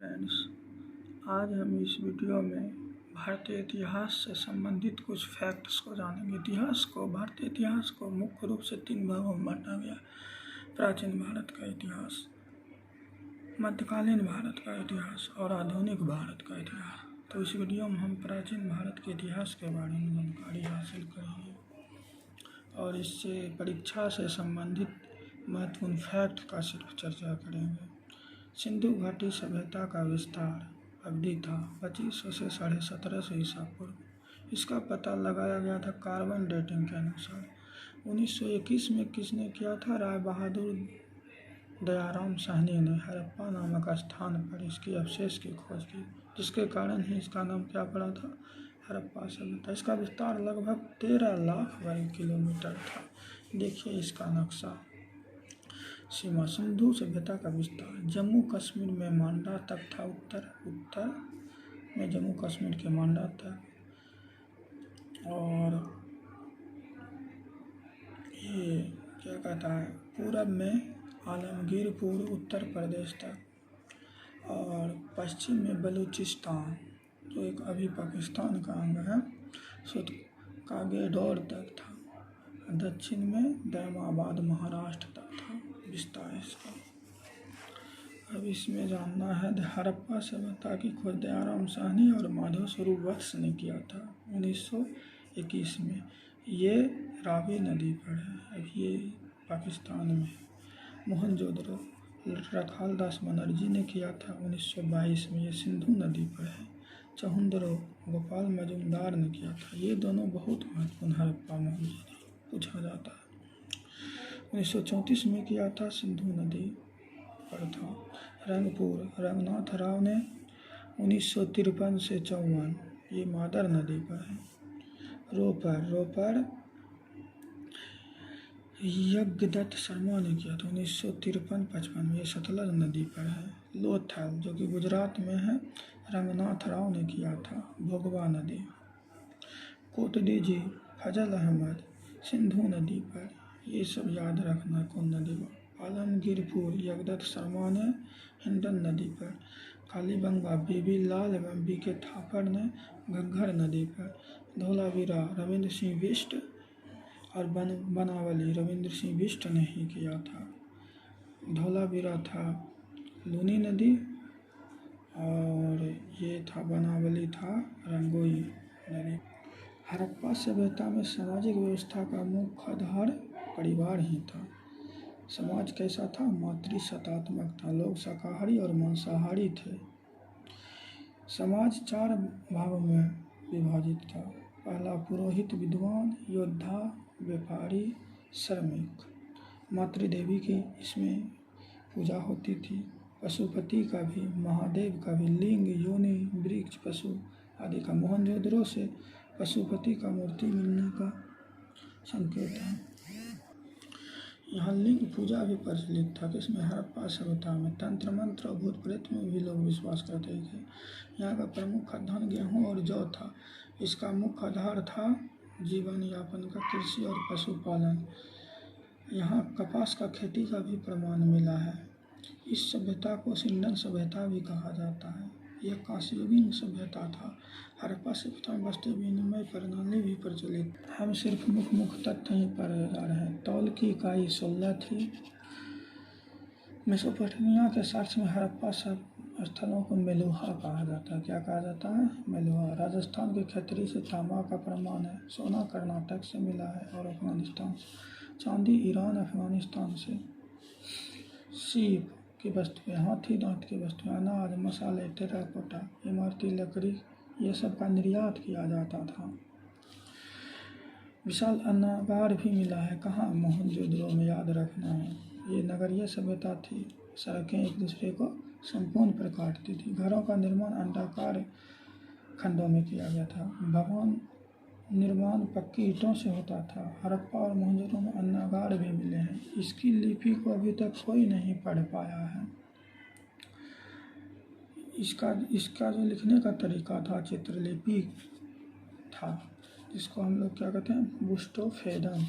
Friends, आज हम इस वीडियो में भारतीय इतिहास से संबंधित कुछ फैक्ट्स को जानेंगे। भारतीय इतिहास को मुख्य रूप से 3 भागों में बांटा गया। प्राचीन भारत का इतिहास, मध्यकालीन भारत का इतिहास और आधुनिक भारत का इतिहास। तो इस वीडियो में हम प्राचीन भारत के इतिहास के बारे में जानकारी हासिल करेंगे और इससे परीक्षा से संबंधित महत्वपूर्ण फैक्ट का सिर्फ चर्चा करेंगे। सिंधु घाटी सभ्यता का विस्तार अवधि था 2500 से 1750 ईसा पूर्व। इसका पता लगाया गया था कार्बन डेटिंग के अनुसार। 1921 में किसने किया था? राय बहादुर दयाराम साहनी ने हड़प्पा नामक स्थान पर इसके अवशेष की खोज की, जिसके कारण ही इसका नाम क्या पड़ा था? हड़प्पा सभ्यता। इसका विस्तार लगभग 13 लाख वर्ग किलोमीटर था। देखिए इसका नक्शा। सीमा सिंधु सभ्यता का विस्तार जम्मू कश्मीर में मांडा तक था। उत्तर में जम्मू कश्मीर के मांडा तक, और ये क्या कहता है, पूरब में आलमगीरपुर उत्तर प्रदेश तक, और पश्चिम में बलूचिस्तान जो एक अभी पाकिस्तान का अंग है, सो कागेडोर तक था। दक्षिण में दैमाबाद महाराष्ट्र तक था विस्तार इसका। अब इसमें जानना है हड़प्पा सभ्यता की खोज दयाराम साहनी और माधव स्वरूप वत्स ने किया था 1921 में। ये रावी नदी पर है, अब ये पाकिस्तान में। मोहनजोदड़ो रखाल दास बनर्जी ने किया था 1922 में, ये सिंधु नदी पर है। चहुंदरो गोपाल मजुमदार ने किया था। ये दोनों बहुत महत्वपूर्ण हड़प्पा मोहनजोदड़ो पूछा जाता है। 1934 में किया था, सिंधु नदी पर था। रंगपुर रंगनाथ राव ने 1953 से 54, ये मादर नदी पर है। रोपर यज्ञदत्त शर्मा ने किया था 1953-55 में, ये सतलज नदी पर है। लोथल जो कि गुजरात में है, रंगनाथ राव ने किया था, भोगवा नदी। कोटडीजी फजल अहमद सिंधु नदी पर, ये सब याद रखना कौन नदी पर। आलमगीरपुर यज्ञदत्त शर्मा ने हिंडन नदी पर। कालीबंगा बीबी लाल एवं बी के थापर ने घग्घर नदी पर। धौलावीरा रविंद्र सिंह बिष्ट और बनावली रविंद्र सिंह बिष्ट ने ही किया था। धौलावीरा था लूनी नदी, और ये था बनावली था रंगोई नदी। हड़प्पा सभ्यता में सामाजिक व्यवस्था का मुख्य आधार परिवार ही था। समाज कैसा था? मातृसत्तात्मक था। लोग शाकाहारी और मांसाहारी थे। समाज 4 भागों में विभाजित था। पहला पुरोहित, विद्वान, योद्धा, व्यापारी, श्रमिक। मातृदेवी की इसमें पूजा होती थी। पशुपति का भी, महादेव का भी, लिंग, योनि, वृक्ष, पशु आदि का। मोहनजोदड़ो से पशुपति का मूर्ति मिलने का संकेत है। यहाँ लिंग पूजा भी प्रचलित था, किसमें? हड़प्पा सभ्यता में। तंत्र मंत्र और भूत प्रेत में भी लोग विश्वास करते थे। यहाँ का प्रमुख खाद्यान्न गेहूँ और जौ था। इसका मुख्य आधार था जीवन यापन का कृषि और पशुपालन। यहाँ कपास का खेती का भी प्रमाण मिला है। इस सभ्यता को सिंडन सभ्यता भी कहा जाता है। यह कांस्ययुगीन सभ्यता था। हड़प्पा सभ्यता में वस्तु विनिमय प्रणाली भी प्रचलित। हम सिर्फ मुख्य तथ्य ही पढ़ रहे हैं। तौल की इकाई 16 थी। मेसोपोटामिया के साक्ष्य में हड़प्पा सब स्थलों को मेलुहा कहा जाता है। क्या कहा जाता है? मेलुहा। राजस्थान के खत्री से तांबा का प्रमाण है। सोना कर्नाटक से मिला है और अफगानिस्तान से। चांदी ईरान अफगानिस्तान से। सीप की वस्तुएं, हाथी दांत की वस्तुएं, अनाज, मसाले, टेराकोटा, इमारती लकड़ी, ये सब का निर्यात किया जाता था। विशाल अन्नागार भी मिला है। कहाँ? मोहनजोदड़ो में, याद रखना है। ये नगरीय सभ्यता थी। सड़कें एक दूसरे को संपूर्ण पर काटती थी। घरों का निर्माण अंडाकार खंडों में किया गया था। भवन निर्माण पक्की ईंटों से होता था। हड़प्पा और मोहनजोदड़ो में अन्नागार भी मिले हैं। इसकी लिपि को अभी तक कोई नहीं पढ़ पाया है। इसका जो लिखने का तरीका था, चित्रलिपि था, जिसको हम लोग क्या कहते हैं? बुस्टोफेडन।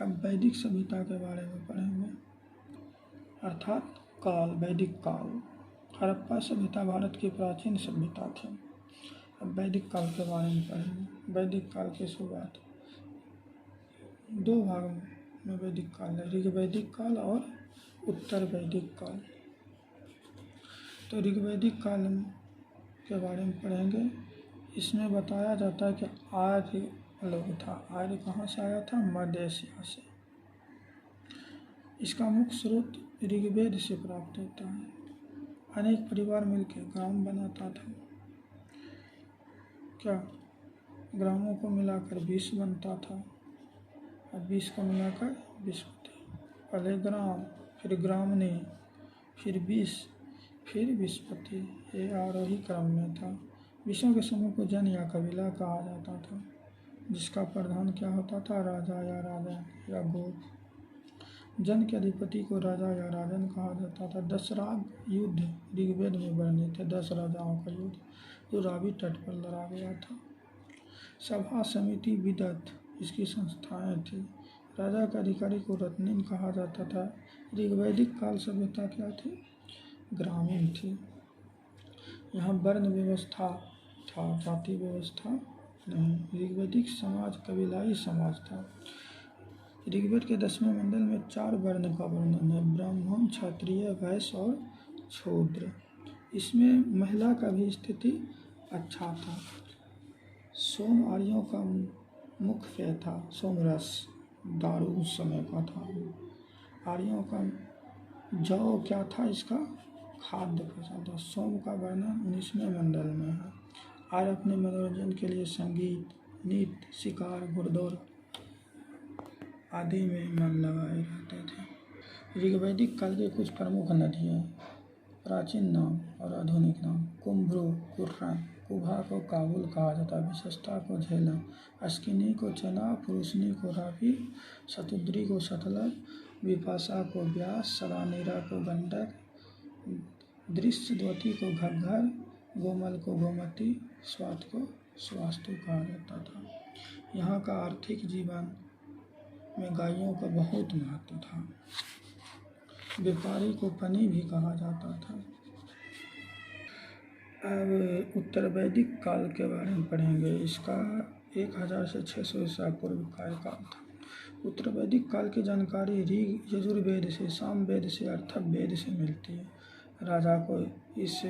अब वैदिक सभ्यता के बारे में पढ़ेंगे, अर्थात काल, वैदिक काल। हड़प्पा सभ्यता भारत की प्राचीन सभ्यता थी। अब वैदिक काल के बारे में पढ़ेंगे। वैदिक काल की शुरुआत 2 भाग में वैदिक काल है, ऋग्वैदिक काल और उत्तर वैदिक काल। तो ऋग्वैदिक काल के बारे में पढ़ेंगे। इसमें बताया जाता है कि आर्य लोग था। आर्य कहाँ से आया था? मध्य एशिया से। इसका मुख्य स्रोत ऋग्वेद से प्राप्त होता है। अनेक परिवार मिलकर ग्राम बनाता था। क्या ग्रामों को मिलाकर 20 बनता था और 20 को मिलाकर 20 होते। पहले ग्राम, फिर ग्रामनी, फिर 20, फिर विस्पति। ये आरोही क्रम में था। 20 के समूह को जन या कबीला कहा जाता था, जिसका प्रधान क्या होता था? राजा या राजन या गोप। जन के अधिपति को राजा या राजन कहा जाता था। 10 राग युद्ध ऋग्वेद में वर्णित है। 10 राजाओं का युद्ध जो रावी तट पर लड़ा गया था। सभा, समिति, विदत इसकी संस्थाएं थी। राजा के अधिकारी को रत्निन कहा जाता था। ऋग्वैदिक काल सभ्यता क्या थी? ग्रामीण थी। यहाँ वर्ण व्यवस्था था, जाति व्यवस्था नहीं। ऋग्वैदिक समाज कबीलाई समाज था। ऋग्वेद के 10वें मंडल में 4 वर्ण का वर्णन है: ब्राह्मण, क्षत्रिय, वैश्य और शूद्र। इसमें महिला का भी स्थिति अच्छा था। सोम आर्यों का मुख्य पेय था। सोमरस दारू उस समय का था। आर्यों का जौ क्या था? इसका खाद्य पदार्थ था। सोम का वर्णन 19वें मंडल में है। आर्य अपने मनोरंजन के लिए संगीत, नृत्य, शिकार, घुड़दौड़ आदि में मन लगाए रहते थे। ऋग्वैदिक काल के कुछ प्रमुख नदियाँ, प्राचीन नाम और आधुनिक नाम: कुंभ्रू, कुर्रन, कुभा को काबुल कहा जाता है, विशेषता को झेलम, अस्किनी को चेनाब, पुरुषनी को रावी, शतुद्री को सतलज, विपाशा को व्यास, सदानीरा को गंडक, दृश्यद्वती को घग्घर, गोमल को गोमती, स्वात को स्वास्तु कहा जाता था। यहाँ का आर्थिक जीवन में गायों का बहुत महत्व था। व्यापारी को पनी भी कहा जाता था। अब उत्तर वैदिक काल के बारे में पढ़ेंगे। इसका 1000 से 600 ईसा पूर्व कार्यकाल था। उत्तर वैदिक काल की जानकारी ऋग, यजुर्वेद से, सामवेद से, अथर्ववेद से मिलती है। राजा को इस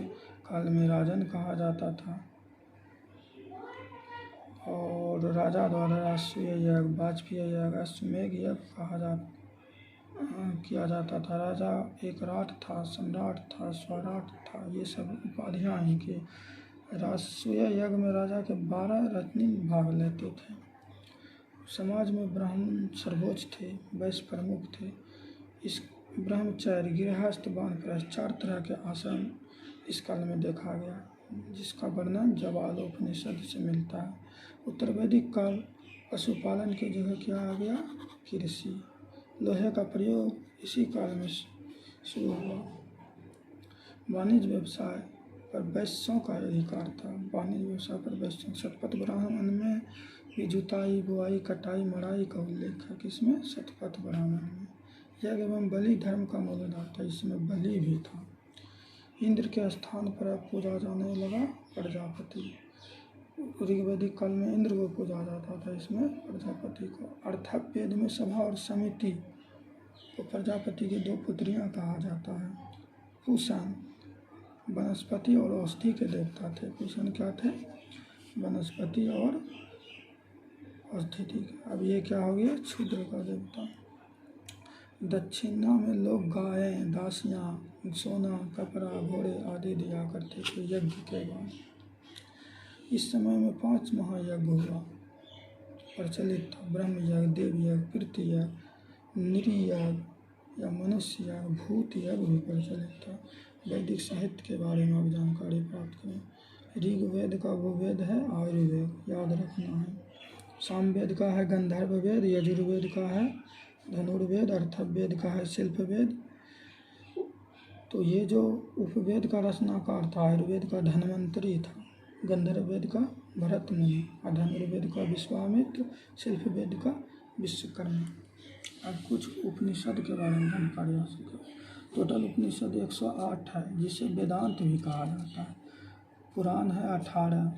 काल में राजन कहा जाता था और राजा द्वारा राजसूय यज्ञ, वाजपेयी यज्ञ, अश्वमेध यज्ञ किया जाता था। राजा एक राट था, सम्राट था, स्वराट था। ये सब उपाधियाँ इनकी। राजसूय यज्ञ में राजा के 12 रत्नी भाग लेते थे। समाज में ब्राह्मण सर्वोच्च थे, वैश्य प्रमुख थे। इस ब्रह्मचर्य, गृहस्थ, वानप्रस्थ 4 तरह के आश्रम इस काल में देखा गया, जिसका वर्णन जवालोपनिषद से मिलता है। उत्तर वैदिक काल पशुपालन की जगह क्या आ गया? कृषि। लोहे का प्रयोग इसी काल में शुरू हुआ। वाणिज्य व्यवसाय पर वैश्यों का अधिकार था। वाणिज्य व्यवसाय पर वैश्यों। शतपथ ब्राह्मण में भी जुताई, बुआई, कटाई, मड़ाई का उल्लेख है। किसमें? शतपथ ब्राह्मण में। यज्ञ एवं बलि धर्म का मूल आधार था। इसमें बलि भी था। इंद्र के स्थान पर अब पूजा जाने लगा प्रजापति। ऋग्वैदिक काल में इंद्र को पूजा जाता था, इसमें प्रजापति को। अथर्ववेद में सभा और समिति को प्रजापति की 2 पुत्रियां कहा जाता है। कुशन वनस्पति और औषधि के देवता थे। कुशन क्या थे? वनस्पति और औषधि। अब ये क्या हो गया? क्षुद्र का देवता। दक्षिणा में लोग गायें, दासियां, सोना, कपड़ा, घोड़े आदि दिया करते थे यज्ञ के बाद। इस समय में 5 महायज्ञ हुआ प्रचलित था। ब्रह्म यज्ञ, देव यज्ञ, पृथ्वी यज्ञ, नृ यज्ञ या मनुष्य यज्ञ, भूत यज्ञ भी प्रचलित था। वैदिक साहित्य के बारे में अब जानकारी प्राप्त करें। ऋग्वेद का वो वेद है आयुर्वेद, याद रखना है। सामवेद का है गंधर्व वेद, यजुर्वेद का है धनुर्वेद, अथर्ववेद का है शिल्पवेद। तो ये जो उपवेद का रचनाकार था, आयुर्वेद का धन्वंतरी था, गंधर्व वेद का भरत मुनि, धनुर्वेद का विश्वामित्र, शिल्पवेद का विश्वकर्मा। अब कुछ उपनिषद के बारे में जानकारी हासिल करें। टोटल उपनिषद 108 है, जिसे वेदांत भी कहा जाता है। पुराण है 18,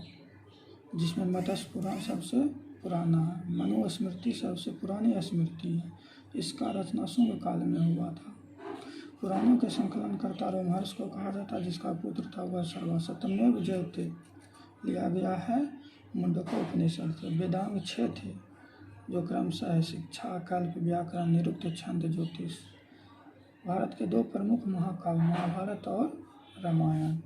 जिसमें मत्स्य पुराण सबसे पुराना है। मनुस्मृति सबसे पुरानी स्मृति है। इसका रचना शुंग काल में हुआ था। पुराणों के संकलनकर्ता रोमहर्ष को कहा जाता है, जिसका पुत्र था वह सर्वसत्यमेव जयते। लिया गया है मुंडकोपनिषद से। वेदांग 6 थे, जो क्रमशः है शिक्षा, कल्प, व्याकरण, निरुक्त, छंद, ज्योतिष। भारत के 2 प्रमुख महाकाव्य महाभारत और रामायण।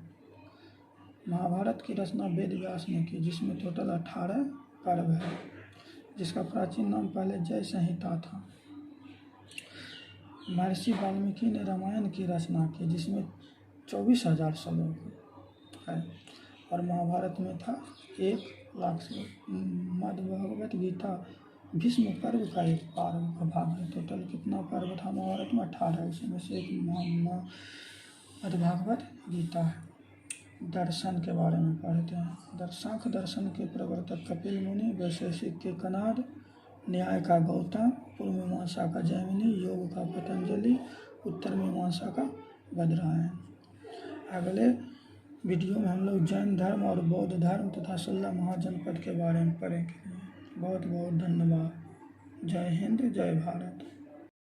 महाभारत की रचना वेद व्यास ने की, जिसमें टोटल 18 पर्व है, जिसका प्राचीन नाम पहले जय संहिता था। महर्षि वाल्मीकि ने रामायण की रचना की, जिसमें 24,000 श्लोक है, और महाभारत में था 1,00,000 श्लोक। मद्भगवत गीता भीष्म पर्व का एक पर्व का भाग है। टोटल कितना पर्व था महाभारत में? 18, उसमें से एक मद्भगवत गीता है। दर्शन के बारे में पढ़ते हैं। सांख्य दर्शन के प्रवर्तक कपिल मुनि, वैशेषिक के कनाद, न्याय का गौतम, पूर्व मीमांसा का जैमिनी, योग का पतंजलि, उत्तर मीमांसा का बदरायन। अगले वीडियो में हम लोग जैन धर्म और बौद्ध धर्म तथा 16 महाजनपद के बारे में पढ़ेंगे। बहुत बहुत धन्यवाद। जय हिंद, जय भारत।